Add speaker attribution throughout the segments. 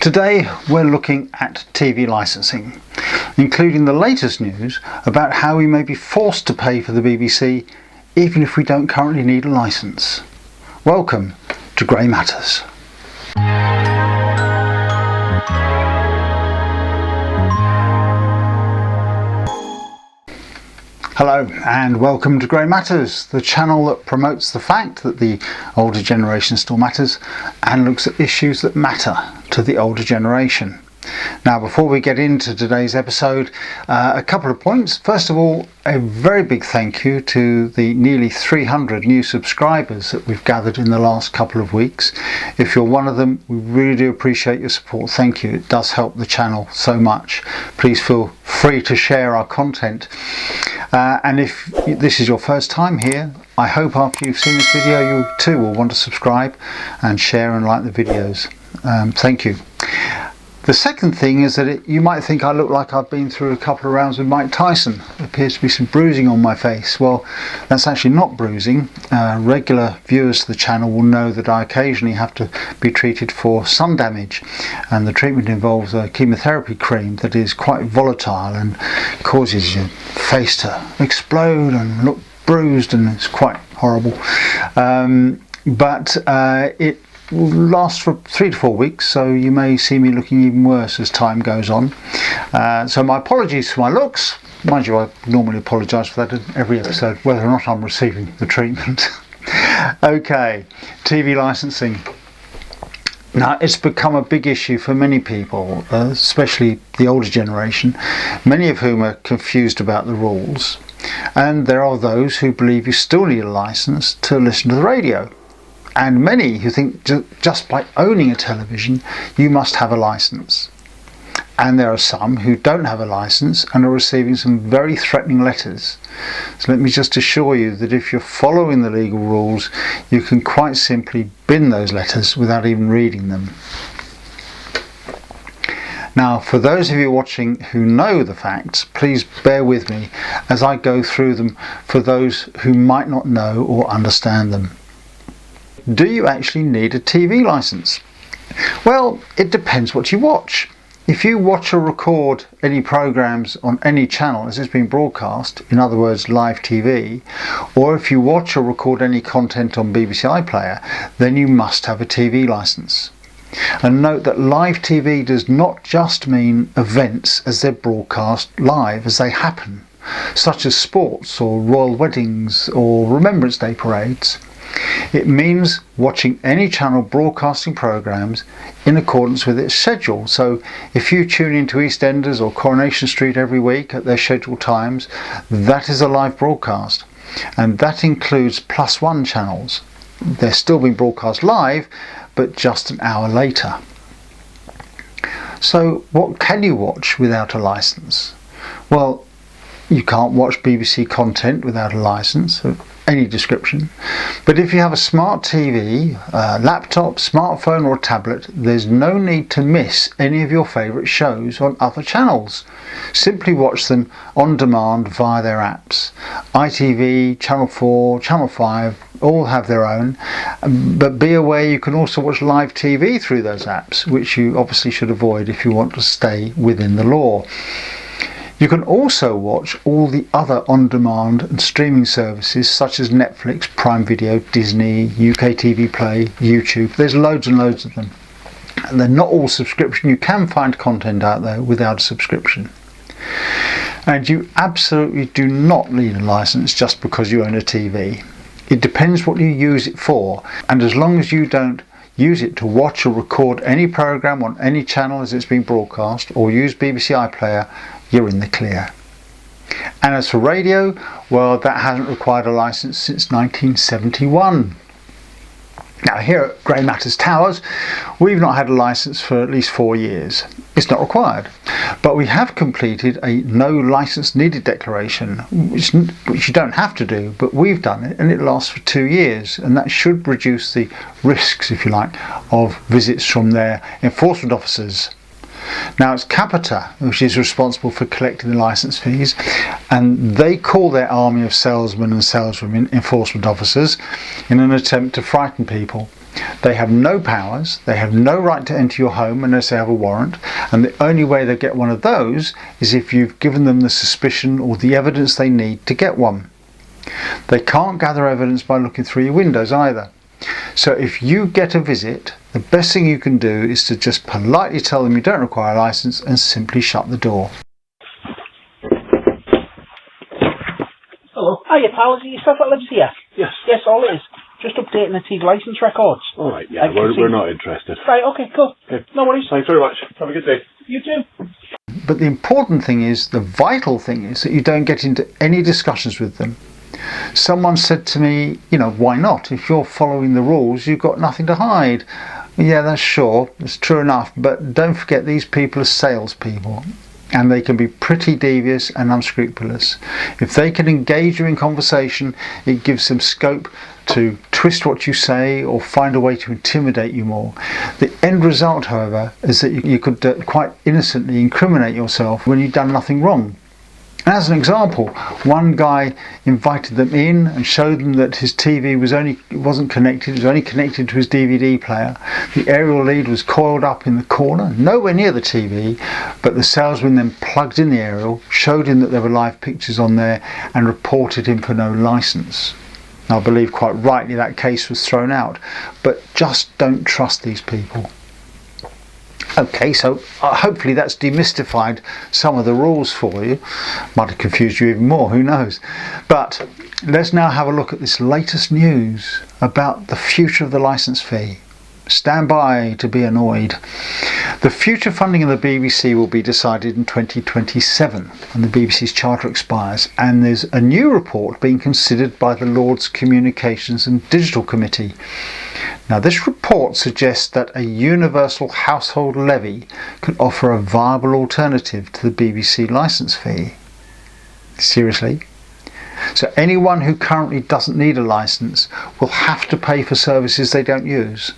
Speaker 1: Today we're looking at TV licensing, including the latest news about how we may be forced to pay for the BBC even if we don't currently need a licence. Welcome to Grey Matters. Hello and welcome to Grey Matters, the channel that promotes the fact that the older generation still matters and looks at issues that matter to the older generation. Now, before we get into today's episode, a couple of points. First of all, a very big thank you to the nearly 300 new subscribers that we've gathered in the last couple of weeks. If you're one of them, we really do appreciate your support. Thank you. It does help the channel so much. Please feel free to share our content. And if this is your first time here, I hope after you've seen this video you too will want to subscribe and share and like the videos. Thank you. The second thing is that you might think I look like I've been through a couple of rounds with Mike Tyson. There appears to be some bruising on my face. Well, that's actually not bruising. Regular viewers to the channel will know that I occasionally have to be treated for sun damage, and the treatment involves a chemotherapy cream that is quite volatile and causes your face to explode and look bruised, and it's quite horrible. But it will last for 3 to 4 weeks, so you may see me looking even worse as time goes on. So my apologies for my looks. Mind you, I normally apologise for that in every episode, whether or not I'm receiving the treatment. Okay, TV licensing. Now, it's become a big issue for many people, especially the older generation, many of whom are confused about the rules. And there are those who believe you still need a licence to listen to the radio. And many who think just by owning a television you must have a licence. And there are some who don't have a licence and are receiving some very threatening letters. So let me just assure you that if you're following the legal rules, you can quite simply bin those letters without even reading them. Now, for those of you watching who know the facts, please bear with me as I go through them for those who might not know or understand them. Do you actually need a TV licence? Well, it depends what you watch. If you watch or record any programmes on any channel as it's being broadcast, in other words live TV, or if you watch or record any content on BBC iPlayer, then you must have a TV licence. And note that live TV does not just mean events as they're broadcast live as they happen, such as sports or royal weddings or Remembrance Day parades. It means watching any channel broadcasting programmes in accordance with its schedule. So if you tune into EastEnders or Coronation Street every week at their scheduled times, that is a live broadcast, and that includes +1 channels. They're still being broadcast live, but just an hour later. So what can you watch without a licence? Well, you can't watch BBC content without a licence of any description, but if you have a smart TV, laptop, smartphone or tablet, there's no need to miss any of your favourite shows on other channels. Simply watch them on demand via their apps. ITV, Channel 4, Channel 5 all have their own, but be aware you can also watch live TV through those apps, which you obviously should avoid if you want to stay within the law. You can also watch all the other on-demand and streaming services such as Netflix, Prime Video, Disney, UK TV Play, YouTube. There's loads and loads of them. And they're not all subscription. You can find content out there without a subscription. And you absolutely do not need a licence just because you own a TV. It depends what you use it for, and as long as you don't use it to watch or record any programme on any channel as it's being broadcast, or use BBC iPlayer, you're in the clear. And as for radio, well, that hasn't required a licence since 1971. Now, here at Grey Matters Towers, we've not had a licence for at least 4 years. It's not required, but we have completed a no licence needed declaration, which you don't have to do, but we've done it, and it lasts for 2 years, and that should reduce the risks, if you like, of visits from their enforcement officers. Now, it's Capita which is responsible for collecting the licence fees, and they call their army of salesmen and saleswomen enforcement officers in an attempt to frighten people. They have no powers, they have no right to enter your home unless they have a warrant, and the only way they get one of those is if you've given them the suspicion or the evidence they need to get one. They can't gather evidence by looking through your windows either. So if you get a visit, the best thing you can do is to just politely tell them you don't require a licence and simply shut the door.
Speaker 2: Hello. Hiya pal, is it yourself that lives here?
Speaker 3: Yes.
Speaker 2: Yes, all it is. Just updating the T's licence records.
Speaker 3: Alright, yeah, we're not interested.
Speaker 2: Right, okay, cool.
Speaker 3: Okay.
Speaker 2: No worries.
Speaker 3: Thanks very much. Have a good day.
Speaker 2: You too.
Speaker 1: But the important thing is, the vital thing is that you don't get into any discussions with them. Someone said to me, you know, why not? If you're following the rules, you've got nothing to hide. Yeah, that's sure, it's true enough, but don't forget these people are salespeople. And they can be pretty devious and unscrupulous. If they can engage you in conversation, it gives them scope to twist what you say or find a way to intimidate you more. The end result, however, is that you could quite innocently incriminate yourself when you've done nothing wrong. As an example, one guy invited them in and showed them that his TV wasn't connected, it was only connected to his DVD player. The aerial lead was coiled up in the corner, nowhere near the TV, but the salesman then plugged in the aerial, showed him that there were live pictures on there and reported him for no licence. I believe quite rightly that case was thrown out, but just don't trust these people. Okay, so hopefully that's demystified some of the rules for you. Might have confused you even more, who knows. But let's now have a look at this latest news about the future of the licence fee. Stand by to be annoyed. The future funding of the BBC will be decided in 2027 when the BBC's charter expires, and there's a new report being considered by the Lords Communications and Digital Committee. Now, this report suggests that a universal household levy could offer a viable alternative to the BBC licence fee. Seriously? So anyone who currently doesn't need a licence will have to pay for services they don't use.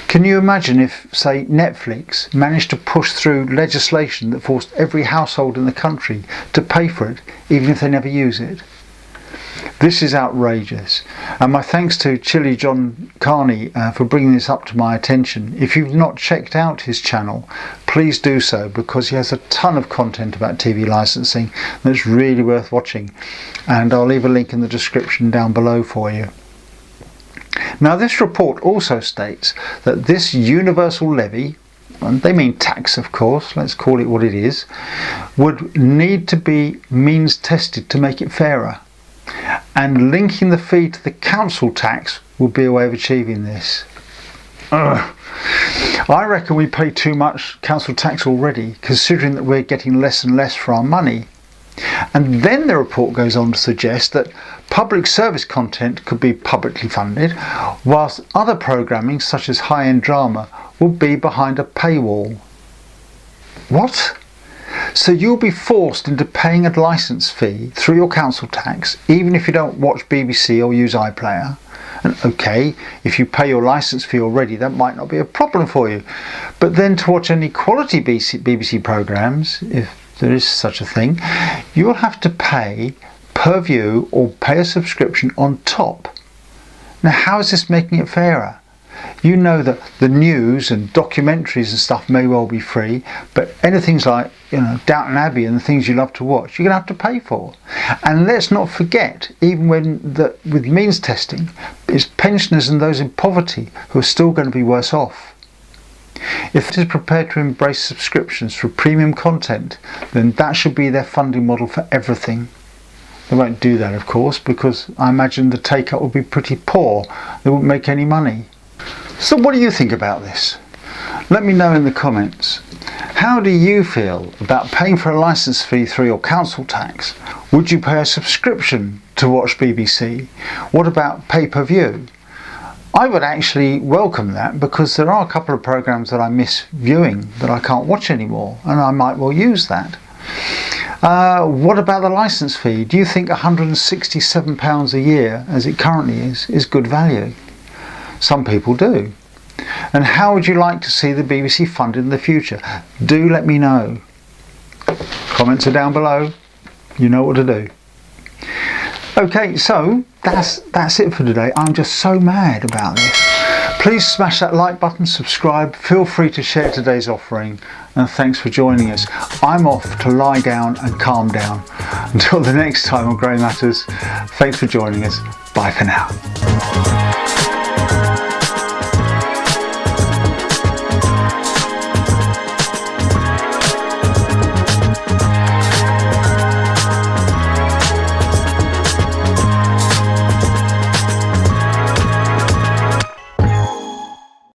Speaker 1: Can you imagine if, say, Netflix managed to push through legislation that forced every household in the country to pay for it, even if they never use it? This is outrageous, and my thanks to Chili John Carney for bringing this up to my attention. If you've not checked out his channel, please do so, because he has a ton of content about TV licensing that's really worth watching, and I'll leave a link in the description down below for you. Now, this report also states that this universal levy, and they mean tax of course, let's call it what it is, would need to be means tested to make it fairer. And linking the fee to the council tax will be a way of achieving this. I reckon we pay too much council tax already, considering that we're getting less and less for our money. And then the report goes on to suggest that public service content could be publicly funded, whilst other programming such as high-end drama will be behind a paywall. What? So you'll be forced into paying a licence fee through your council tax, even if you don't watch BBC or use iPlayer. And okay, if you pay your licence fee already, that might not be a problem for you. But then to watch any quality BBC programmes, if there is such a thing, you'll have to pay per view or pay a subscription on top. Now, how is this making it fairer? You know that the news and documentaries and stuff may well be free, but anything like, you know, Downton Abbey and the things you love to watch, you're going to have to pay for. And let's not forget, even with means testing, it's pensioners and those in poverty who are still going to be worse off. If it is prepared to embrace subscriptions for premium content, then that should be their funding model for everything. They won't do that, of course, because I imagine the take-up will be pretty poor. They won't make any money. So what do you think about this? Let me know in the comments. How do you feel about paying for a licence fee through your council tax? Would you pay a subscription to watch BBC? What about pay-per-view? I would actually welcome that, because there are a couple of programmes that I miss viewing that I can't watch anymore, and I might well use that. What about the licence fee? Do you think £167 a year, as it currently is good value? Some people do. And how would you like to see the BBC funded in the future? Do let me know. Comments are down below. You know what to do. Okay, so that's it for today. I'm just so mad about this. Please smash that like button, subscribe, feel free to share today's offering, and thanks for joining us. I'm off to lie down and calm down. Until the next time on Grey Matters, thanks for joining us. Bye for now.